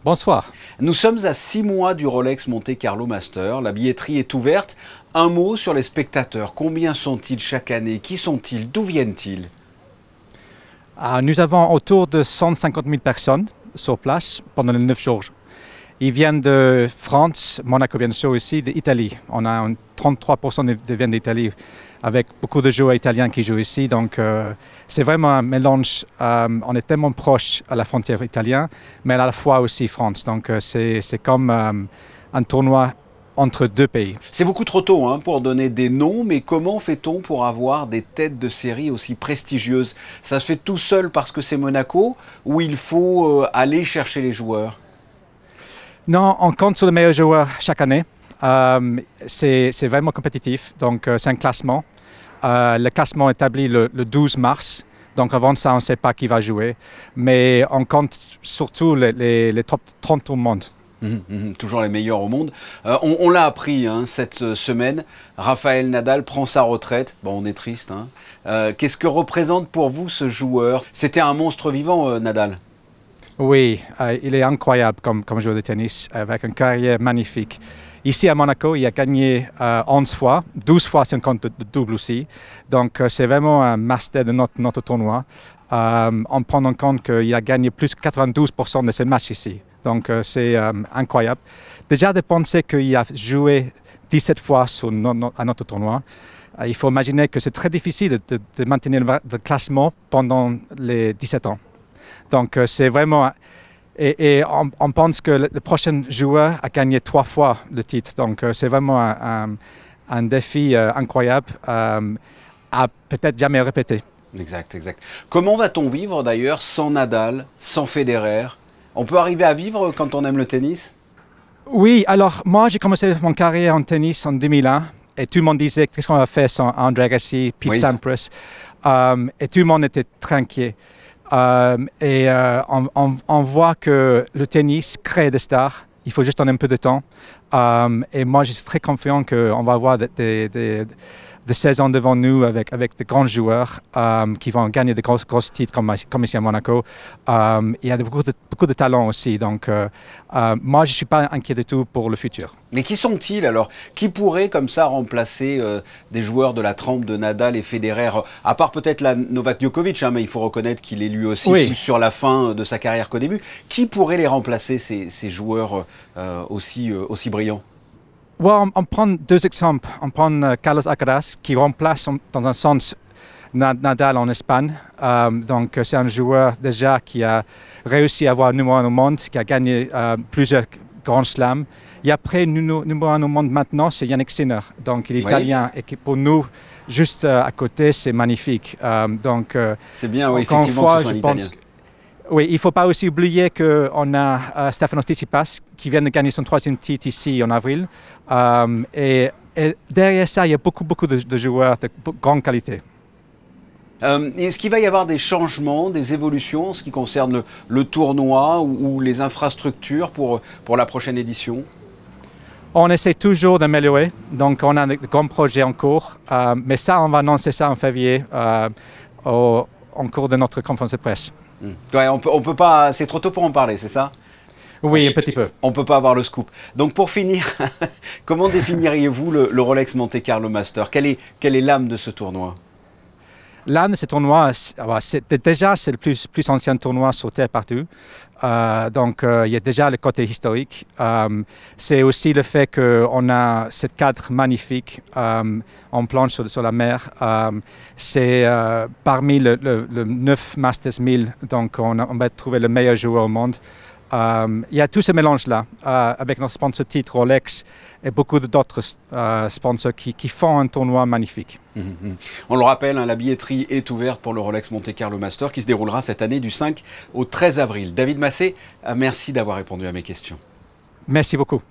Bonsoir. Nous sommes à 6 mois du Rolex Monte Carlo Master. La billetterie est ouverte. Un mot sur les spectateurs. Combien sont-ils chaque année? Qui sont-ils? D'où viennent-ils? Nous avons autour de 150 000 personnes sur place pendant les 9 jours. Ils viennent de France, Monaco bien sûr aussi, d'Italie. On a 33% qui viennent d'Italie avec beaucoup de joueurs italiens qui jouent ici. Donc c'est vraiment un mélange. On est tellement proche à la frontière italienne, mais à la fois aussi France. Donc c'est comme un tournoi entre deux pays. C'est beaucoup trop tôt pour donner des noms, mais comment fait-on pour avoir des têtes de série aussi prestigieuses? Ça se fait tout seul parce que c'est Monaco, ou il faut aller chercher les joueurs? Non, on compte sur les meilleurs joueurs chaque année. C'est vraiment compétitif, donc c'est un classement. Le classement est établi le 12 mars, donc avant ça on ne sait pas qui va jouer. Mais on compte surtout les top 30 au monde. Toujours les meilleurs au monde. On l'a appris cette semaine, Rafael Nadal prend sa retraite. Bon, on est triste. Qu'est-ce que représente pour vous ce joueur? C'était un monstre vivant, Nadal. Oui, il est incroyable comme joueur de tennis, avec une carrière magnifique. Ici à Monaco, il a gagné 11 fois, 12 fois si on compte de double aussi. Donc c'est vraiment un master de notre tournoi. En prenant compte qu'il a gagné plus de 92% de ses matchs ici. Donc c'est incroyable. Déjà de penser qu'il a joué 17 fois à notre tournoi. Il faut imaginer que c'est très difficile de maintenir le classement pendant les 17 ans. Donc c'est vraiment... Et on pense que le prochain joueur a gagné 3 fois le titre. Donc c'est vraiment un défi incroyable à peut-être jamais répéter. Exact. Comment va-t-on vivre d'ailleurs sans Nadal, sans Federer? On peut arriver à vivre quand on aime le tennis? Oui, alors moi j'ai commencé mon carrière en tennis en 2001. Et tout le monde disait qu'est-ce qu'on va faire sans Andre Agassi, Pete Sampras. Et tout le monde était très inquiet. On voit que le tennis crée des stars. Il faut juste donner un peu de temps. Et moi, je suis très confiant qu'on va avoir des saisons devant nous avec de grands joueurs qui vont gagner de gros titres comme ici à Monaco. Il y a beaucoup de talent aussi. Donc, moi, je ne suis pas inquiet du tout pour le futur. Mais qui sont-ils alors? Qui pourrait comme ça remplacer des joueurs de la trempe de Nadal et Federer? À part peut-être Novak Djokovic, mais il faut reconnaître qu'il est lui aussi plus sur la fin de sa carrière qu'au début. Qui pourrait les remplacer, ces joueurs aussi brillants? Well, on prend 2 exemples. On prend Carlos Alcaraz qui remplace dans un sens Nadal en Espagne. Donc c'est un joueur déjà qui a réussi à avoir numéro 1 au monde, qui a gagné plusieurs grands slams. Et après, numéro 1 au monde maintenant, c'est Jannik Sinner. Donc il est italien et qui pour nous, juste à côté, c'est magnifique. C'est bien, oui, effectivement, que ce soit un Italien. Oui, il ne faut pas aussi oublier qu'on a Stefanos Tsitsipas qui vient de gagner son 3e titre ici en avril. Et derrière ça, il y a beaucoup de joueurs de grande qualité. Est-ce qu'il va y avoir des changements, des évolutions en ce qui concerne le tournoi ou les infrastructures pour la prochaine édition? On essaie toujours d'améliorer, donc on a de grands projets en cours, mais ça, on va annoncer ça en février en cours de notre conférence de presse. Ouais, on peut pas, c'est trop tôt pour en parler, c'est ça? Oui, un petit peu. On ne peut pas avoir le scoop. Donc pour finir, comment définiriez-vous le Rolex Monte Carlo Master? Quelle est l'âme de ce tournoi? L'âme de ce tournoi, c'est le plus ancien tournoi sur Terre partout. Donc il y a déjà le côté historique. C'est aussi le fait qu'on a ce cadre magnifique en planche sur la mer. C'est parmi le 9 Masters 1000, donc on va trouver le meilleur joueur au monde. Il y a tout ce mélange-là avec notre sponsor titre Rolex et beaucoup d'autres sponsors qui font un tournoi magnifique. On le rappelle, la billetterie est ouverte pour le Rolex Monte Carlo Master qui se déroulera cette année du 5 au 13 avril. David Massé, merci d'avoir répondu à mes questions. Merci beaucoup.